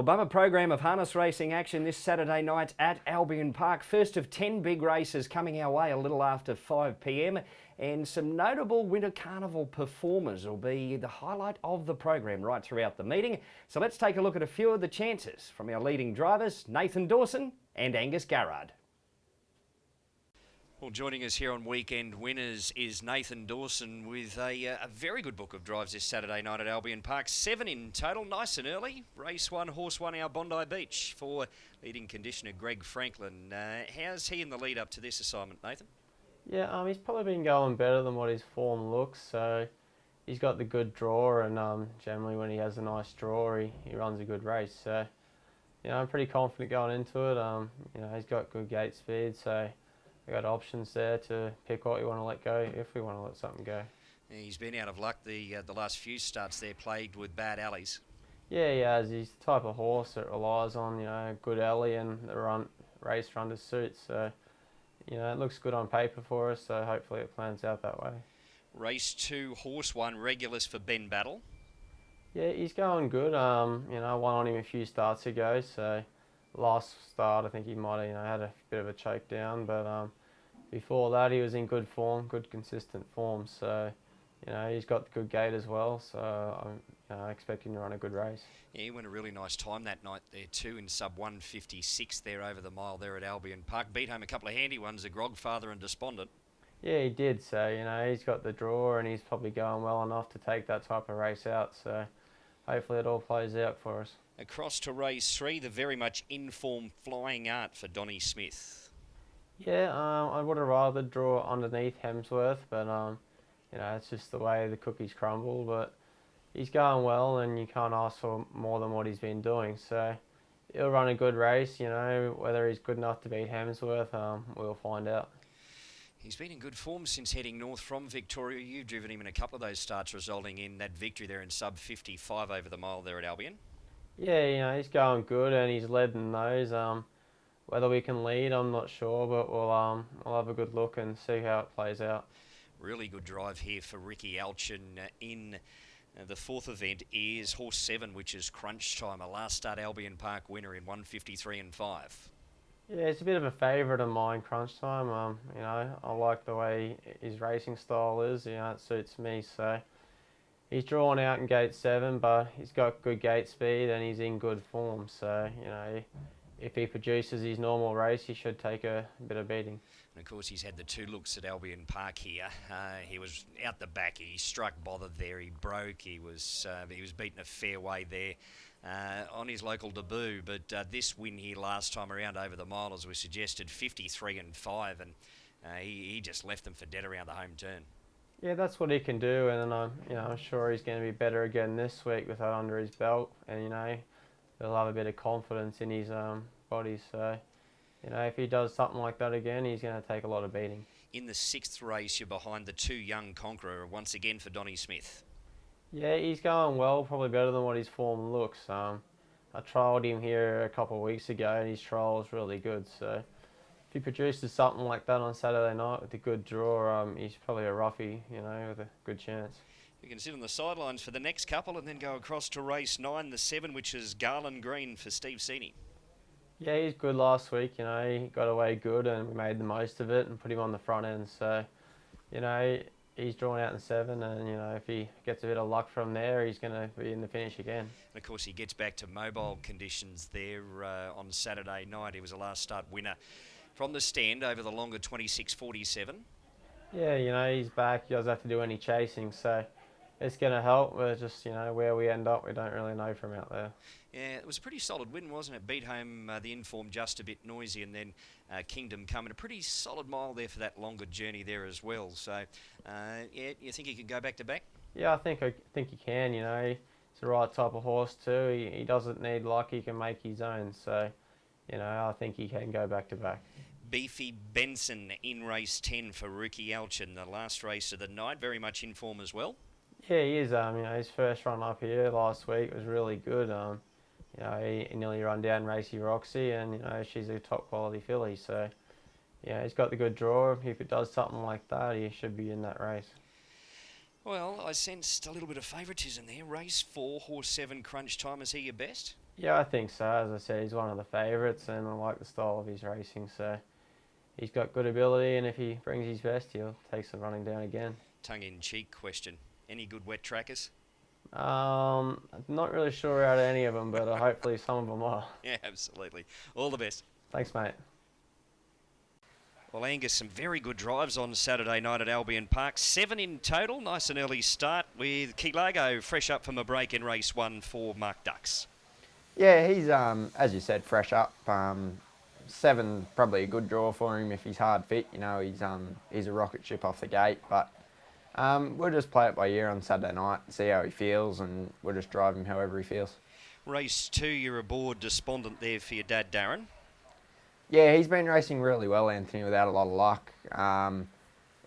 bumper program of harness racing action this Saturday night at Albion Park. First of 10 big races coming our way a little after 5 p.m. and some notable Winter Carnival performers will be the highlight of the program right throughout the meeting. So let's take a look at a few of the chances from our leading drivers, Nathan Dawson and Angus Garrard. Well, joining us here on Weekend Winners is Nathan Dawson with a very good book of drives this Saturday night at Albion Park. 7 in total, nice and early. Race 1, Horse 1, our Bondi Beach for leading conditioner Greg Franklin. How's he in the lead up to this assignment, Nathan? Yeah, he's probably been going better than what his form looks. So he's got the good draw, and generally when he has a nice draw, he runs a good race. So I'm pretty confident going into it. He's got good gate speed, so we've got options there to pick what we want to let go if we want to let something go. He's been out of luck the last few starts there, plagued with bad alleys. Yeah, he has. He's the type of horse that relies on a good alley and the race run to suit. So it looks good on paper for us. So hopefully it plans out that way. Race 2, Horse 1, Regulus for Ben Battle. Yeah, he's going good. I won on him a few starts ago. So last start I think he might have had a bit of a choke down, but before that he was in good form, good consistent form. So he's got good gait as well, so I'm expecting to run a good race. Yeah, he went a really nice time that night there too, in sub 156 there over the mile there at Albion Park. Beat home a couple of handy ones, the Grogfather and Despondent. Yeah, he did. So he's got the draw and he's probably going well enough to take that type of race out. So hopefully it all plays out for us. Across to race 3, the very much in-form Flying Art for Donnie Smith. Yeah, I would have rather draw underneath Hemsworth, but it's just the way the cookies crumble. But he's going well, and you can't ask for more than what he's been doing. So he'll run a good race. Whether he's good enough to beat Hemsworth, we'll find out. He's been in good form since heading north from Victoria. You've driven him in a couple of those starts, resulting in that victory there in sub 55 over the mile there at Albion. Yeah, he's going good, and he's led in those. Whether we can lead, I'm not sure, but we'll have a good look and see how it plays out. Really good drive here for Ricky Alchin in the fourth event is Horse 7, which is Crunch Time, a last start Albion Park winner in 153 and 5. Yeah, it's a bit of a favourite of mine, Crunch Time. I like the way his racing style is. It suits me. So he's drawn out in gate 7, but he's got good gate speed and he's in good form. So if he produces his normal race, he should take a bit of beating. And of course, he's had the 2 looks at Albion Park here. He was out the back. He struck bothered there. He broke. He was beaten a fair way there on his local debut. But this win here last time around over the mile, as we suggested, 53 and 5, and he just left them for dead around the home turn. Yeah, that's what he can do, and I'm sure he's going to be better again this week with that under his belt, and he'll have a bit of confidence in his body. So if he does something like that again, he's going to take a lot of beating. In the 6th race, you're behind the 2 young Conqueror once again for Donnie Smith. Yeah, he's going well, probably better than what his form looks. I trialled him here a couple of weeks ago, and his trial was really good. So if he produces something like that on Saturday night with a good draw, he's probably a roughie, with a good chance. You can sit on the sidelines for the next couple and then go across to race 9, the 7, which is Garland Green for Steve Seeney. Yeah, he's good last week. He got away good and we made the most of it and put him on the front end. So, he's drawn out in 7 and, if he gets a bit of luck from there, he's going to be in the finish again. And of course, he gets back to mobile conditions there on Saturday night. He was a last start winner from the stand over the longer 26.47. Yeah, he's back. He doesn't have to do any chasing, so it's going to help. But just, where we end up, we don't really know from out there. Yeah, it was a pretty solid win, wasn't it? Beat home the Inform just a bit noisy, and then Kingdom Come in a pretty solid mile there for that longer journey there as well. So, yeah, you think he could go back to back? Yeah, I think he can. He's the right type of horse too. He doesn't need luck. He can make his own. So, I think he can go back to back. Beefy Benson in race 10 for Ricky Alchin, the last race of the night, very much in form as well. Yeah, he is. His first run up here last week was really good. He nearly run down Racy Roxy, and she's a top quality filly. So, he's got the good draw. If it does something like that, he should be in that race. Well, I sensed a little bit of favouritism there. Race 4, Horse 7, Crunch Time. Is he your best? Yeah, I think so. As I said, he's one of the favourites, and I like the style of his racing. So he's got good ability, and if he brings his best, he'll take some running down again. Tongue-in-cheek question. Any good wet trackers? I'm not really sure out of any of them, but hopefully some of them are. Yeah, absolutely. All the best. Thanks, mate. Well, Angus, some very good drives on Saturday night at Albion Park. 7 in total. Nice and early start with Kilago fresh up from a break in race 1 for Mark Ducks. Yeah, he's, as you said, fresh up. 7, probably a good draw for him if he's hard fit. You know, he's a rocket ship off the gate. But we'll just play it by ear on Saturday night, see how he feels, and we'll just drive him however he feels. Race 2, you're aboard despondent there for your dad, Darren. Yeah, he's been racing really well, Anthony, without a lot of luck.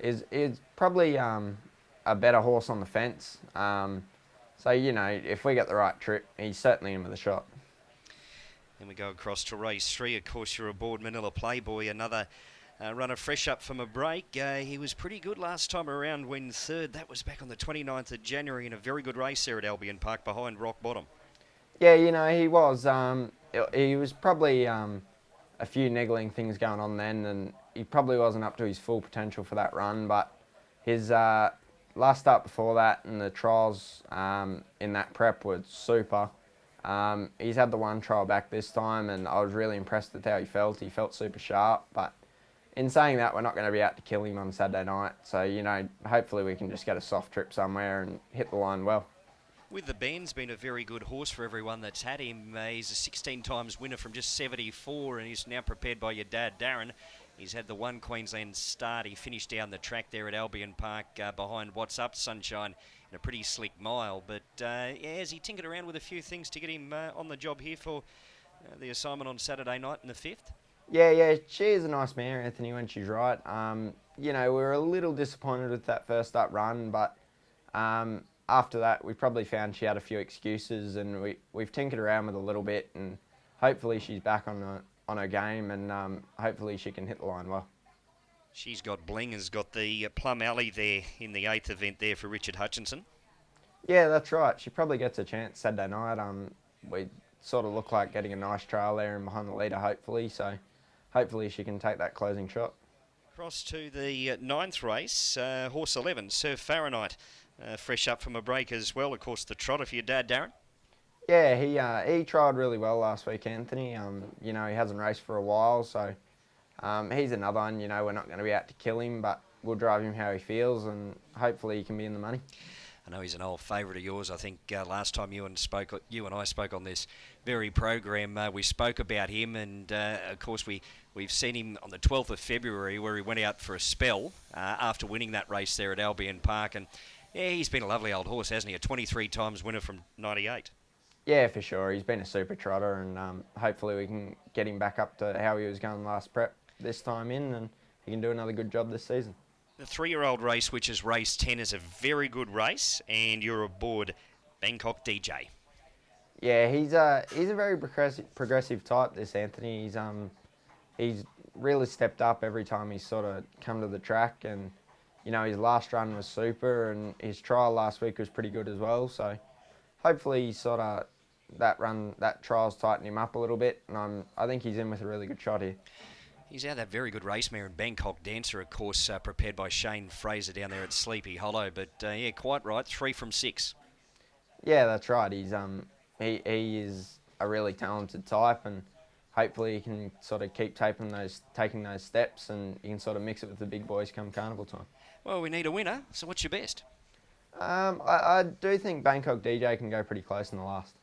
Is probably a better horse on the fence. So, you know, if we get the right trip, he's certainly in with a shot. Then we go across to race 3. Of course, you're aboard Manila Playboy, another runner fresh up from a break. He was pretty good last time around when third. That was back on the 29th of January in a very good race there at Albion Park behind Rock Bottom. Yeah, you know, he was. He was probably a few niggling things going on then, and he probably wasn't up to his full potential for that run, but his last start before that and the trials in that prep was super. He's had the one trial back this time, and I was really impressed with how he felt. He felt super sharp, but in saying that, we're not going to be out to kill him on Saturday night, so, you know, hopefully we can just get a soft trip somewhere and hit the line well. With the Ben's been a very good horse for everyone that's had him. He's a 16 times winner from just 74, and he's now prepared by your dad, Darren. He's had the one Queensland start. He finished down the track there at Albion Park behind What's Up Sunshine in a pretty slick mile. But yeah, has he tinkered around with a few things to get him on the job here for the assignment on Saturday night in the 5th? Yeah, she is a nice mare, Anthony, when she's right. You know, we were a little disappointed with that first up run, but after that, we probably found she had a few excuses, and we've tinkered around with a little bit, and hopefully she's back on her game, and hopefully she can hit the line well. She's got bling, has got the Plum Alley there in the 8th event there for Richard Hutchinson. Yeah, that's right. She probably gets a chance Saturday night. We sort of look like getting a nice trail there and behind the leader, hopefully, so hopefully she can take that closing shot. Across to the 9th race, horse 11, Sir Fahrenheit. Fresh up from a break as well, of course, the trotter for your dad, Darren. Yeah, he trialled really well last week, Anthony. You know, he hasn't raced for a while, so he's another one. You know, we're not going to be out to kill him, but we'll drive him how he feels, and hopefully he can be in the money. I know he's an old favourite of yours. I think last time you and I spoke on this very program, we spoke about him, and of course we've seen him on the 12th of February where he went out for a spell after winning that race there at Albion Park, and yeah, he's been a lovely old horse, hasn't he? A 23 times winner from 98. Yeah, for sure. He's been a super trotter, and hopefully we can get him back up to how he was going last prep this time in, and he can do another good job this season. The 3-year-old race, which is race 10, is a very good race, and you're aboard Bangkok DJ. Yeah, he's a very progressive type, this Anthony. He's really stepped up every time he's sort of come to the track, and you know, his last run was super, and his trial last week was pretty good as well. So hopefully sort of that trial's tightened him up a little bit, and I think he's in with a really good shot here. He's out that very good race mare in Bangkok Dancer, of course, prepared by Shane Fraser down there at Sleepy Hollow. But yeah, quite right, 3 from 6. Yeah, that's right. He's he is a really talented type, and hopefully he can sort of keep taking those steps, and you can sort of mix it with the big boys come carnival time. Well, we need a winner, so what's your best? I do think Bangkok DJ can go pretty close in the last.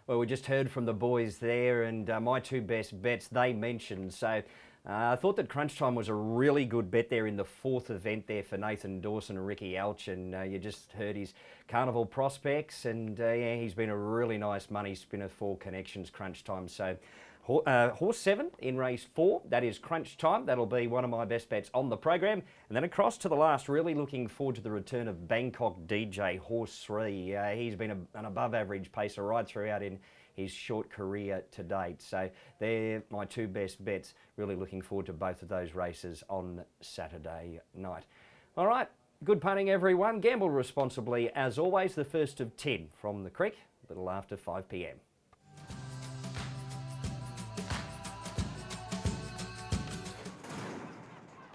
Well, we just heard from the boys there, and my 2 best bets they mentioned. So I thought that Crunch Time was a really good bet there in the 4th event there for Nathan Dawson and Ricky Elch, and you just heard his carnival prospects, and yeah, he's been a really nice money spinner for Connections Crunch Time. So horse 7 in race 4, that is Crunch Time. That'll be one of my best bets on the program. And then across to the last, really looking forward to the return of Bangkok DJ, horse 3. He's been an above average pacer right throughout in his short career to date. So they're my 2 best bets. Really looking forward to both of those races on Saturday night. All right, good punting everyone. Gamble responsibly as always. The first of 10 from the creek. a little after 5 p.m.